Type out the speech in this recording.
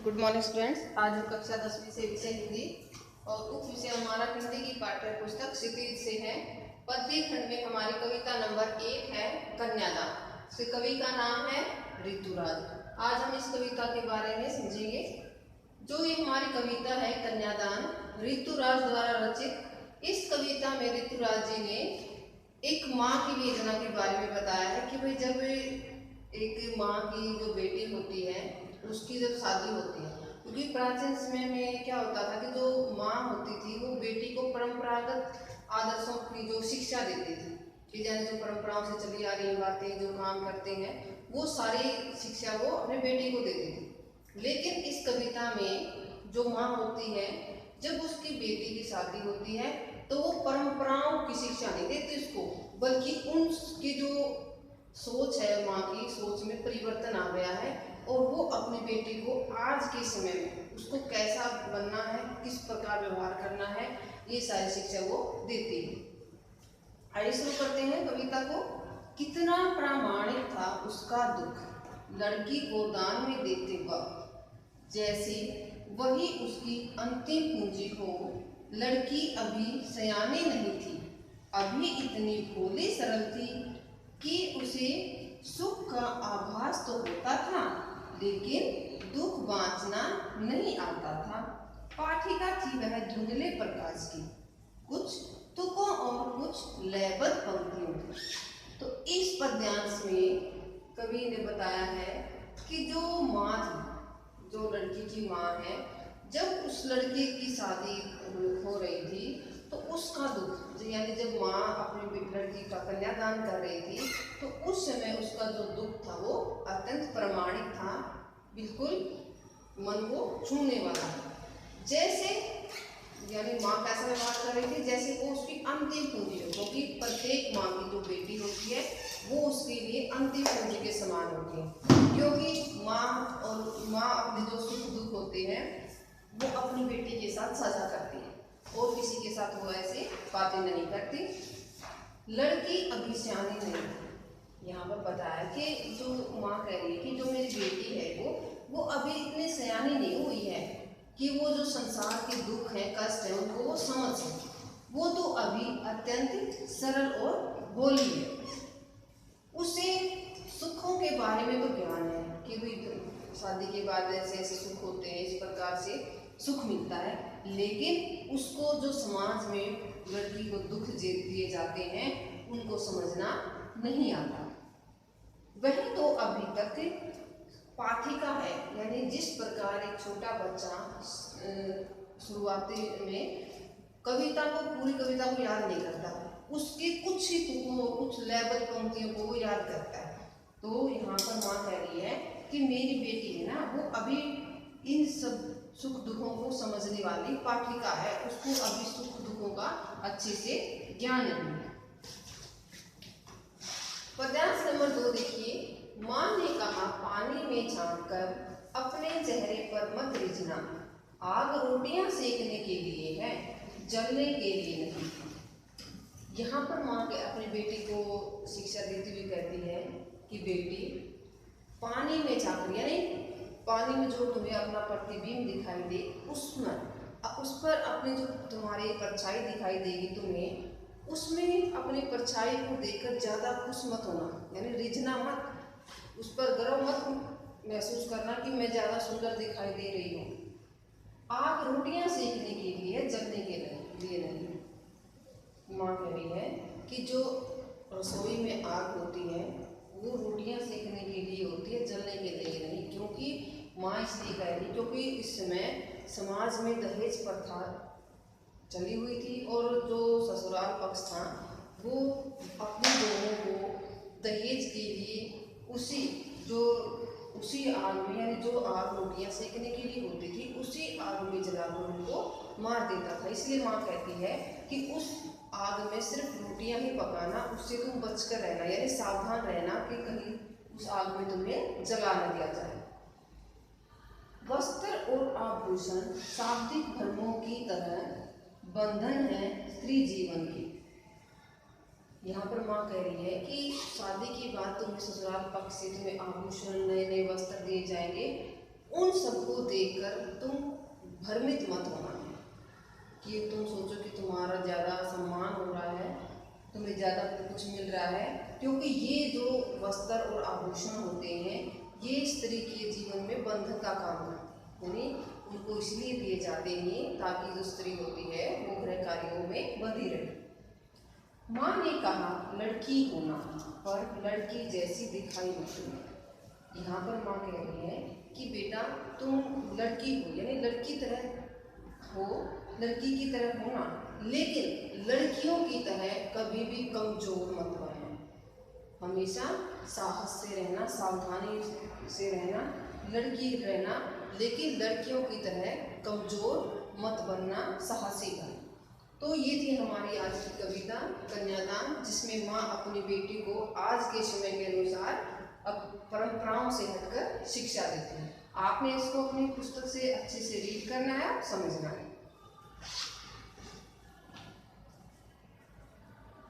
Good morning students. आज हम कक्षा 10वीं से विषय हिंदी और उप विषय हमारा हिंदी की पाठ्य पुस्तक क्षितिज से है। पद्य खंड में हमारी कविता नंबर 1 है कन्यादान। इसके कवि का नाम है ऋतुराज। आज हम इस कविता के बारे में समझेंगे। जो ये हमारी कविता है कन्यादान, ऋतुराज द्वारा रचित। इस कविता में ऋतुराज जी ने एक माँ की वेदना के बारे में बताया है कि भाई जब एक माँ की जो बेटी होती है उसकी जब शादी होती है, क्योंकि प्राचीन समय में क्या होता था कि जो माँ होती थी वो बेटी को परंपरागत आदर्शों की जो शिक्षा देती थी कि जाने जो परंपराओं से चली आ रही बातें जो काम करते हैं वो सारी शिक्षा वो अपने बेटी को देती थी। लेकिन इस कविता में जो माँ होती है जब उसकी बेटी की शादी होती है तो वो परंपराओं की शिक्षा नहीं देती उसको, बल्कि उनकी जो सोच है माँ की सोच में परिवर्तन आ गया है और वो अपनी बेटी को आज के समय में उसको कैसा बनना है, किस प्रकार व्यवहार करना है, ये सारी शिक्षा वो देती है। आइए शुरू करते हैं कविता को। कितना प्रामाणिक था उसका दुख, लड़की को दान में देते वक्त, जैसे वही उसकी अंतिम पूंजी हो। लड़की अभी सयानी नहीं थी, अभी इतनी भोली सरल थी कि उसे सुख का आभास तो होता था लेकिन दुख बांचना नहीं आता था। पाठिका थी वह धुंधले प्रकाश की, कुछ तुकों और कुछ लयबद्ध पंक्तियों की। तो इस पद्यांश में कवि ने बताया है कि जो माँ थी, जो लड़की की माँ है, जब उस लड़की की शादी हो रही थी तो उसका दुख, यानी जब माँ अपनी लड़की का कन्यादान कर रही थी तो उस समय उसका जो दुख था वो अत्यंत प्रामाणिक था, बिल्कुल मन को छूने वाला। जैसे यानी माँ कैसा व्यवहार कर रही थी, जैसे वो उसकी अंतिम पूंजी हो, क्योंकि प्रत्येक माँ की जो बेटी होती है वो उसके लिए अंतिम पूंजी के समान होती है, क्योंकि माँ अपने जो सुख दुख होते हैं वो अपनी बेटी के साथ साझा करती है और किसी के साथ वो ऐसे बातें नहीं करती। लड़की अभी सयानी नहीं, यहाँ पर बताया कि जो माँ कह रही है कि जो मेरी बेटी है वो अभी इतनी सयानी नहीं हुई है कि वो जो संसार के दुख हैं कष्ट हैं उनको वो समझ सके। वो तो अभी अत्यंत सरल और भोली है। उसे सुखों के बारे में तो ज्ञान है कि भाई शादी के बाद ऐसे ऐसे सुख होते हैं, इस प्रकार से सुख मिलता है, लेकिन उसको जो समाज में लड़की को दुख दिए जाते हैं उनको समझना नहीं आता। वही तो अभी तक पाठिका है, यानी जिस प्रकार एक छोटा बच्चा शुरुआती में कविता को पूरी कविता को याद नहीं करता, उसके कुछ ही तुकों कुछ लयबद्ध पंक्तियों को वो याद करता है। तो यहाँ पर माँ कह रही है कि मेरी बेटी है ना, वो अभी इन सब सुख दुखों को समझने वाली पाठिका है, उसको अभी सुख दुखों का अच्छे से ज्ञान नहीं है। पद्यांश नंबर 2 देखिए। माँ ने कहा पानी में झांककर अपने चेहरे पर मत रिझना, आग रोटियां सेकने के लिए है, जलने के लिए नहीं। यहाँ पर माँ के अपनी बेटी को शिक्षा देती हुई कहती है कि बेटी पानी में झांक, यानी पानी में जो तुम्हें अपना प्रतिबिंब दिखाई दे उस पर अपनी जो तुम्हारी परछाई दिखाई देगी तुम्हें, उसमें अपनी परछाई को देखकर ज़्यादा खुश मत होना, यानी रिझना मत, उस पर गर्व मत महसूस करना कि मैं ज़्यादा सुंदर दिखाई दे रही हूँ। आग रोटियां सेकने के लिए, जलने के लिए नहीं। माँ कह रही है कि जो रसोई में आग होती है वो रोटियां सेकने के लिए होती है, जलने के लिए नहीं। क्योंकि माँ इसलिए कह रही क्योंकि इस समय समाज में दहेज प्रथा चली हुई थी और जो ससुराल पक्ष था वो अपनी बहू को दहेज के लिए उसी आग में, यानी जो आग रोटियां सेकने के लिए होती थी उसी आग में जलाकर उनको मार देता था। इसलिए माँ कहती है कि उस आग में सिर्फ रोटियां ही पकाना, उससे तुम बचकर रहना, यानी सावधान रहना कि कहीं उस आग में तुम्हें जला न दिया जाए। वस्त्र और आभूषण शाब्दिक भ्रमों की तरह बंधन है स्त्री जीवन की। यहाँ पर माँ कह रही है कि शादी के बाद तुम्हें ससुराल पक्ष से तुम्हें आभूषण नए नए वस्त्र दिए जाएंगे, उन सबको देखकर तुम भ्रमित मत होना कि तुम सोचो कि तुम्हारा ज़्यादा सम्मान हो रहा है, तुम्हें ज़्यादा कुछ मिल रहा है, क्योंकि ये जो वस्त्र और आभूषण होते हैं ये स्त्री के जीवन में बंधन का काम करते हैं, यानी उनको इसलिए दिए जाते हैं ताकि जो स्त्री होती है वो गृह कार्यों में बंधी रहे। माँ ने कहा लड़की होना, पर लड़की जैसी दिखाई मत देना। यहाँ पर माँ कह रही है कि बेटा तुम लड़की हो, यानी लड़की तरह हो, लड़की की तरह होना, लेकिन लड़कियों की तरह कभी भी कमजोर मत बनना। हमेशा साहस से रहना, सावधानी से रहना, लड़की रहना, लेकिन लड़कियों की तरह कमजोर मत बनना, साहसी बनना। तो ये थी हमारी आज की कविता कन्यादान, जिसमें माँ अपनी बेटी को आज के समय के अनुसार अब परंपराओं से हटकर शिक्षा देती है। आपने इसको अपनी पुस्तक से अच्छे से रीड करना है, समझना है।